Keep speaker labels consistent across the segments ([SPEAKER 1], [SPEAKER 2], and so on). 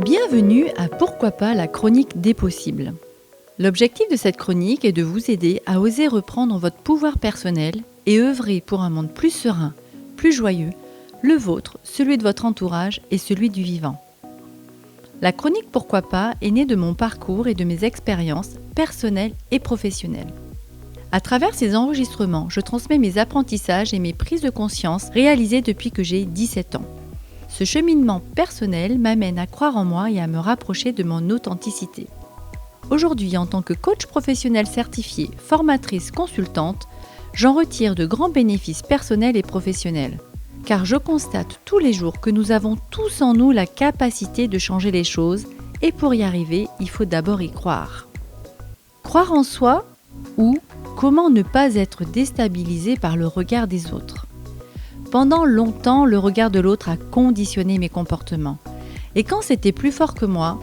[SPEAKER 1] Bienvenue à Pourquoi pas la chronique des possibles. L'objectif de cette chronique est de vous aider à oser reprendre votre pouvoir personnel et œuvrer pour un monde plus serein, plus joyeux, le vôtre, celui de votre entourage et celui du vivant. La chronique Pourquoi pas est née de mon parcours et de mes expériences personnelles et professionnelles. À travers ces enregistrements, je transmets mes apprentissages et mes prises de conscience réalisées depuis que j'ai 17 ans. Ce cheminement personnel m'amène à croire en moi et à me rapprocher de mon authenticité. Aujourd'hui, en tant que coach professionnel certifié, formatrice, consultante, j'en retire de grands bénéfices personnels et professionnels. Car je constate tous les jours que nous avons tous en nous la capacité de changer les choses et pour y arriver, il faut d'abord y croire. Croire en soi ou comment ne pas être déstabilisé par le regard des autres. Pendant longtemps, le regard de l'autre a conditionné mes comportements. Et quand c'était plus fort que moi,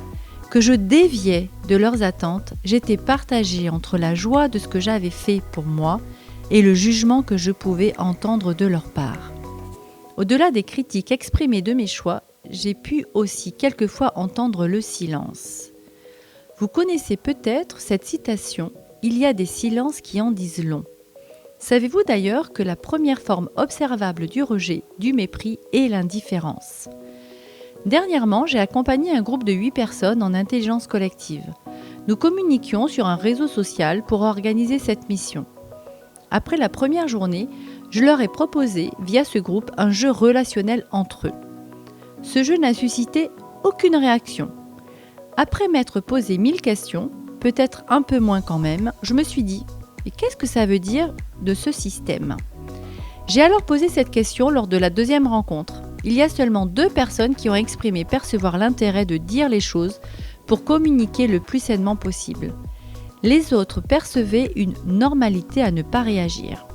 [SPEAKER 1] que je déviais de leurs attentes, j'étais partagée entre la joie de ce que j'avais fait pour moi et le jugement que je pouvais entendre de leur part. Au-delà des critiques exprimées de mes choix, j'ai pu aussi quelquefois entendre le silence. Vous connaissez peut-être cette citation « Il y a des silences qui en disent long ». Savez-vous d'ailleurs que la première forme observable du rejet, du mépris est l'indifférence ? Dernièrement, j'ai accompagné un groupe de 8 personnes en intelligence collective. Nous communiquions sur un réseau social pour organiser cette mission. Après la première journée, je leur ai proposé, via ce groupe, un jeu relationnel entre eux. Ce jeu n'a suscité aucune réaction. Après m'être posé 1000 questions, peut-être un peu moins quand même, je me suis dit « Et qu'est-ce que ça veut dire de ce système ?» J'ai alors posé cette question lors de la deuxième rencontre. Il y a seulement 2 personnes qui ont exprimé percevoir l'intérêt de dire les choses pour communiquer le plus sainement possible. Les autres percevaient une normalité à ne pas réagir.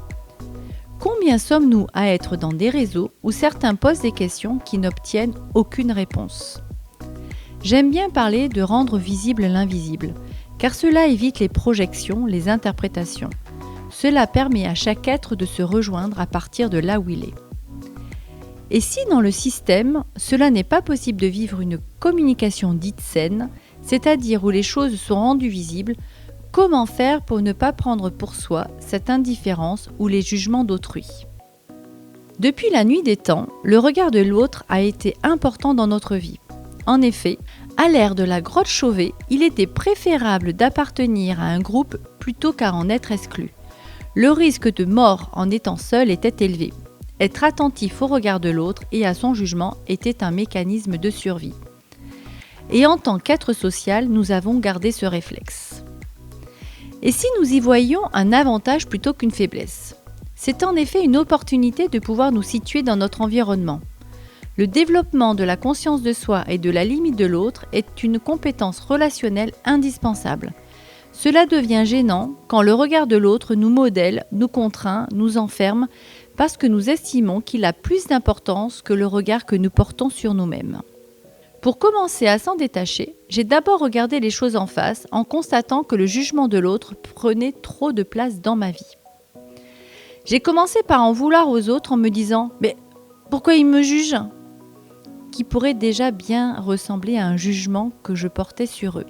[SPEAKER 1] Combien sommes-nous à être dans des réseaux où certains posent des questions qui n'obtiennent aucune réponse ? J'aime bien parler de rendre visible l'invisible, car cela évite les projections, les interprétations. Cela permet à chaque être de se rejoindre à partir de là où il est. Et si dans le système, cela n'est pas possible de vivre une communication dite saine, c'est-à-dire où les choses sont rendues visibles, comment faire pour ne pas prendre pour soi cette indifférence ou les jugements d'autrui ? Depuis la nuit des temps, le regard de l'autre a été important dans notre vie. En effet, à l'ère de la grotte Chauvet, il était préférable d'appartenir à un groupe plutôt qu'à en être exclu. Le risque de mort en étant seul était élevé. Être attentif au regard de l'autre et à son jugement était un mécanisme de survie. Et en tant qu'être social, nous avons gardé ce réflexe. Et si nous y voyions un avantage plutôt qu'une faiblesse ? C'est en effet une opportunité de pouvoir nous situer dans notre environnement. Le développement de la conscience de soi et de la limite de l'autre est une compétence relationnelle indispensable. Cela devient gênant quand le regard de l'autre nous modèle, nous contraint, nous enferme, parce que nous estimons qu'il a plus d'importance que le regard que nous portons sur nous-mêmes. Pour commencer à s'en détacher, j'ai d'abord regardé les choses en face en constatant que le jugement de l'autre prenait trop de place dans ma vie. J'ai commencé par en vouloir aux autres en me disant « Mais pourquoi ils me jugent ?» qui pourrait déjà bien ressembler à un jugement que je portais sur eux.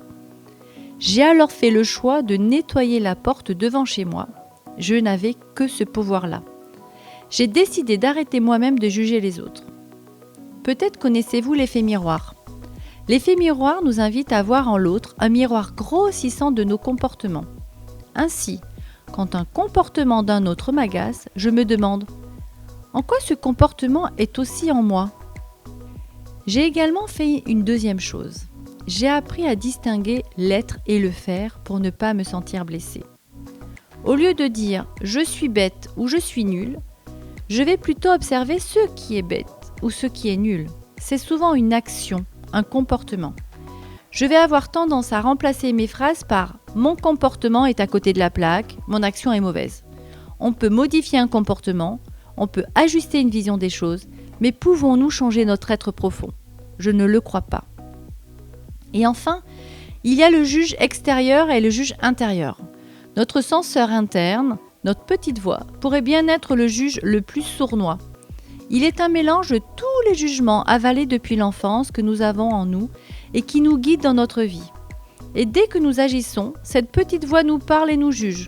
[SPEAKER 1] J'ai alors fait le choix de nettoyer la porte devant chez moi. Je n'avais que ce pouvoir-là. J'ai décidé d'arrêter moi-même de juger les autres. Peut-être connaissez-vous l'effet miroir. L'effet miroir nous invite à voir en l'autre un miroir grossissant de nos comportements. Ainsi, quand un comportement d'un autre m'agace, je me demande « En quoi ce comportement est aussi en moi ?» J'ai également fait une deuxième chose. J'ai appris à distinguer l'être et le faire pour ne pas me sentir blessée. Au lieu de dire « je suis bête » ou « je suis nul », je vais plutôt observer ce qui est bête ou ce qui est nul. C'est souvent une action, un comportement. Je vais avoir tendance à remplacer mes phrases par « mon comportement est à côté de la plaque, mon action est mauvaise ». On peut modifier un comportement, on peut ajuster une vision des choses, mais pouvons-nous changer notre être profond ? Je ne le crois pas. Et enfin, il y a le juge extérieur et le juge intérieur. Notre censeur interne, notre petite voix, pourrait bien être le juge le plus sournois. Il est un mélange de tous les jugements avalés depuis l'enfance que nous avons en nous et qui nous guident dans notre vie. Et dès que nous agissons, cette petite voix nous parle et nous juge.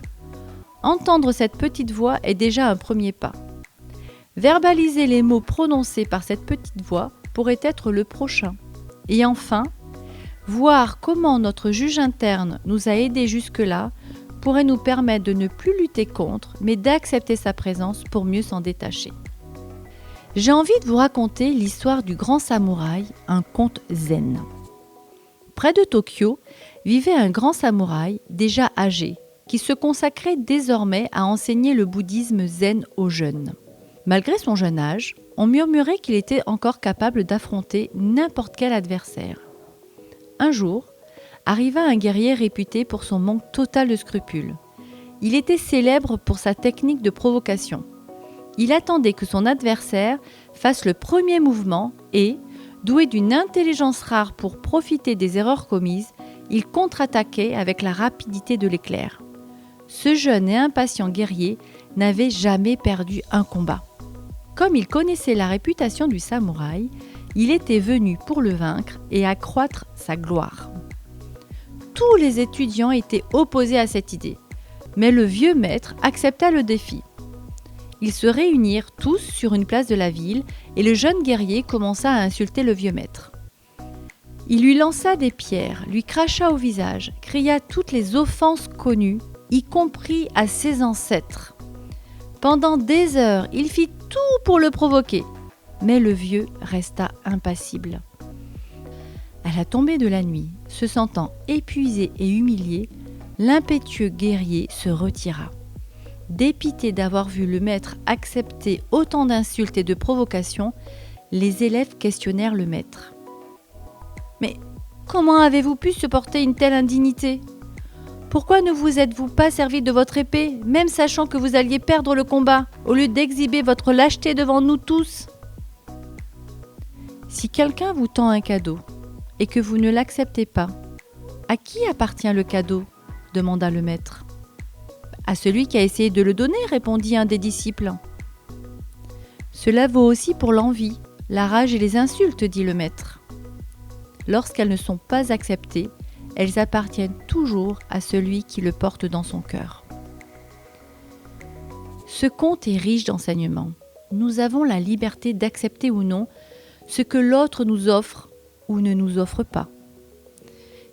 [SPEAKER 1] Entendre cette petite voix est déjà un premier pas. Verbaliser les mots prononcés par cette petite voix pourrait être le prochain. Et enfin, voir comment notre juge interne nous a aidés jusque-là pourrait nous permettre de ne plus lutter contre, mais d'accepter sa présence pour mieux s'en détacher. J'ai envie de vous raconter l'histoire du grand samouraï, un conte zen. Près de Tokyo vivait un grand samouraï déjà âgé, qui se consacrait désormais à enseigner le bouddhisme zen aux jeunes. Malgré son jeune âge, on murmurait qu'il était encore capable d'affronter n'importe quel adversaire. Un jour, arriva un guerrier réputé pour son manque total de scrupules. Il était célèbre pour sa technique de provocation. Il attendait que son adversaire fasse le premier mouvement et, doué d'une intelligence rare pour profiter des erreurs commises, il contre-attaquait avec la rapidité de l'éclair. Ce jeune et impatient guerrier n'avait jamais perdu un combat. Comme il connaissait la réputation du samouraï, il était venu pour le vaincre et accroître sa gloire. Tous les étudiants étaient opposés à cette idée, mais le vieux maître accepta le défi. Ils se réunirent tous sur une place de la ville et le jeune guerrier commença à insulter le vieux maître. Il lui lança des pierres, lui cracha au visage, cria toutes les offenses connues, y compris à ses ancêtres. Pendant des heures, il fit tout pour le provoquer, mais le vieux resta impassible. À la tombée de la nuit, se sentant épuisé et humilié, l'impétueux guerrier se retira. Dépité d'avoir vu le maître accepter autant d'insultes et de provocations, les élèves questionnèrent le maître. « Mais comment avez-vous pu supporter une telle indignité ? Pourquoi ne vous êtes-vous pas servi de votre épée, même sachant que vous alliez perdre le combat, au lieu d'exhiber votre lâcheté devant nous tous ? Si quelqu'un vous tend un cadeau et que vous ne l'acceptez pas, à qui appartient le cadeau ? Demanda le maître. À celui qui a essayé de le donner, répondit un des disciples. Cela vaut aussi pour l'envie, la rage et les insultes, dit le maître. Lorsqu'elles ne sont pas acceptées, elles appartiennent toujours à celui qui le porte dans son cœur. Ce conte est riche d'enseignements. Nous avons la liberté d'accepter ou non ce que l'autre nous offre ou ne nous offre pas.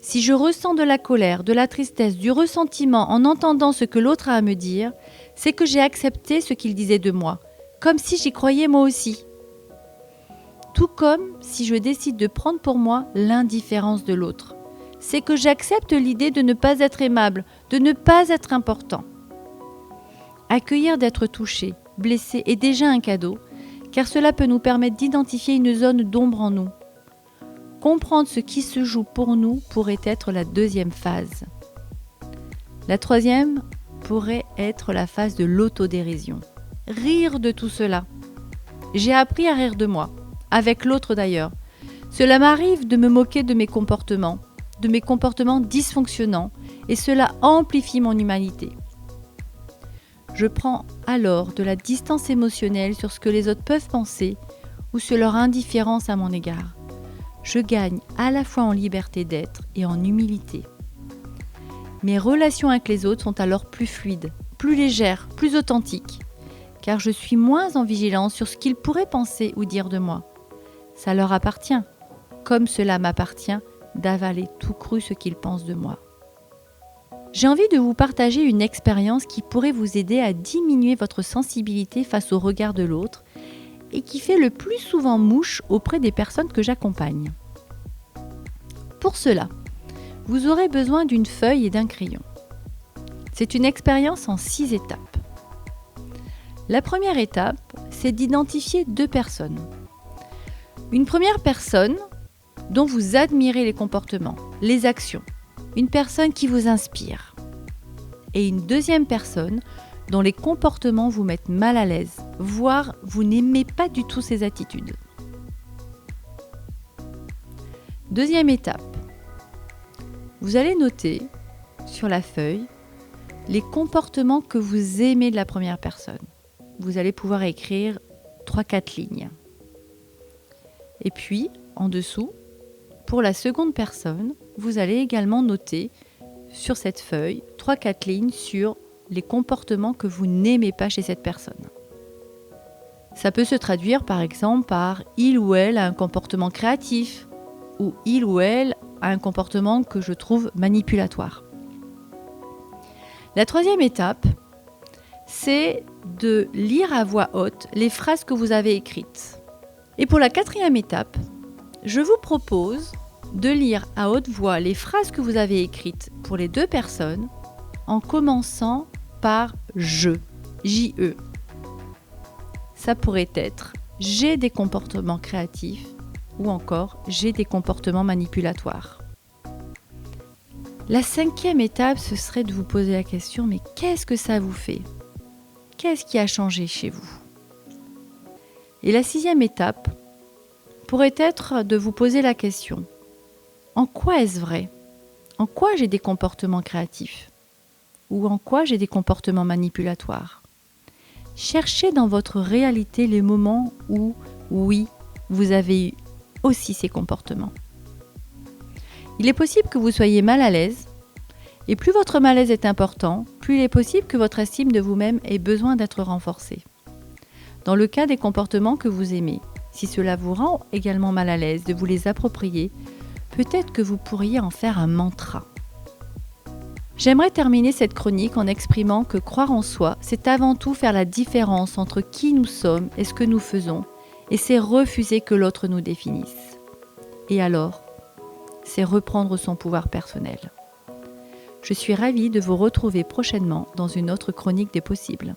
[SPEAKER 1] Si je ressens de la colère, de la tristesse, du ressentiment en entendant ce que l'autre a à me dire, c'est que j'ai accepté ce qu'il disait de moi, comme si j'y croyais moi aussi. Tout comme si je décide de prendre pour moi l'indifférence de l'autre. C'est que j'accepte l'idée de ne pas être aimable, de ne pas être important. Accueillir d'être touché, blessé est déjà un cadeau, car cela peut nous permettre d'identifier une zone d'ombre en nous. Comprendre ce qui se joue pour nous pourrait être la deuxième phase. La troisième pourrait être la phase de l'autodérision. Rire de tout cela. J'ai appris à rire de moi, avec l'autre d'ailleurs. Cela m'arrive de me moquer de mes comportements dysfonctionnants, et cela amplifie mon humanité. Je prends alors de la distance émotionnelle sur ce que les autres peuvent penser ou sur leur indifférence à mon égard. Je gagne à la fois en liberté d'être et en humilité. Mes relations avec les autres sont alors plus fluides, plus légères, plus authentiques, car je suis moins en vigilance sur ce qu'ils pourraient penser ou dire de moi. Ça leur appartient, comme cela m'appartient d'avaler tout cru ce qu'ils pensent de moi. J'ai envie de vous partager une expérience qui pourrait vous aider à diminuer votre sensibilité face au regard de l'autre et qui fait le plus souvent mouche auprès des personnes que j'accompagne. Pour cela, vous aurez besoin d'une feuille et d'un crayon. C'est une expérience en 6 étapes. La première étape, c'est d'identifier 2 personnes. Une première personne dont vous admirez les comportements, les actions. Une personne qui vous inspire. Et une deuxième personne dont les comportements vous mettent mal à l'aise, voire vous n'aimez pas du tout ses attitudes. Deuxième étape. Vous allez noter sur la feuille les comportements que vous aimez de la première personne. Vous allez pouvoir écrire 3-4 lignes. Et puis, en dessous, pour la seconde personne, vous allez également noter sur cette feuille 3-4 lignes sur les comportements que vous n'aimez pas chez cette personne. Ça peut se traduire par exemple par « il ou elle a un comportement créatif » ou « il ou elle a un comportement que je trouve manipulatoire ». La troisième étape, c'est de lire à voix haute les phrases que vous avez écrites. Et pour la quatrième étape, je vous propose de lire à haute voix les phrases que vous avez écrites pour les deux personnes en commençant par « je », J-E. Ça pourrait être « j'ai des comportements créatifs » ou encore « j'ai des comportements manipulatoires ». La cinquième étape, ce serait de vous poser la question « mais qu'est-ce que ça vous fait ? Qu'est-ce qui a changé chez vous ?» Et la sixième étape pourrait être de vous poser la question « en quoi est-ce vrai ? En quoi j'ai des comportements créatifs ? Ou en quoi j'ai des comportements manipulatoires ?» Cherchez dans votre réalité les moments où, oui, vous avez eu aussi ces comportements. Il est possible que vous soyez mal à l'aise, et plus votre malaise est important, plus il est possible que votre estime de vous-même ait besoin d'être renforcée. Dans le cas des comportements que vous aimez, si cela vous rend également mal à l'aise de vous les approprier, peut-être que vous pourriez en faire un mantra. J'aimerais terminer cette chronique en exprimant que croire en soi, c'est avant tout faire la différence entre qui nous sommes et ce que nous faisons, et c'est refuser que l'autre nous définisse. Et alors, c'est reprendre son pouvoir personnel. Je suis ravie de vous retrouver prochainement dans une autre chronique des possibles.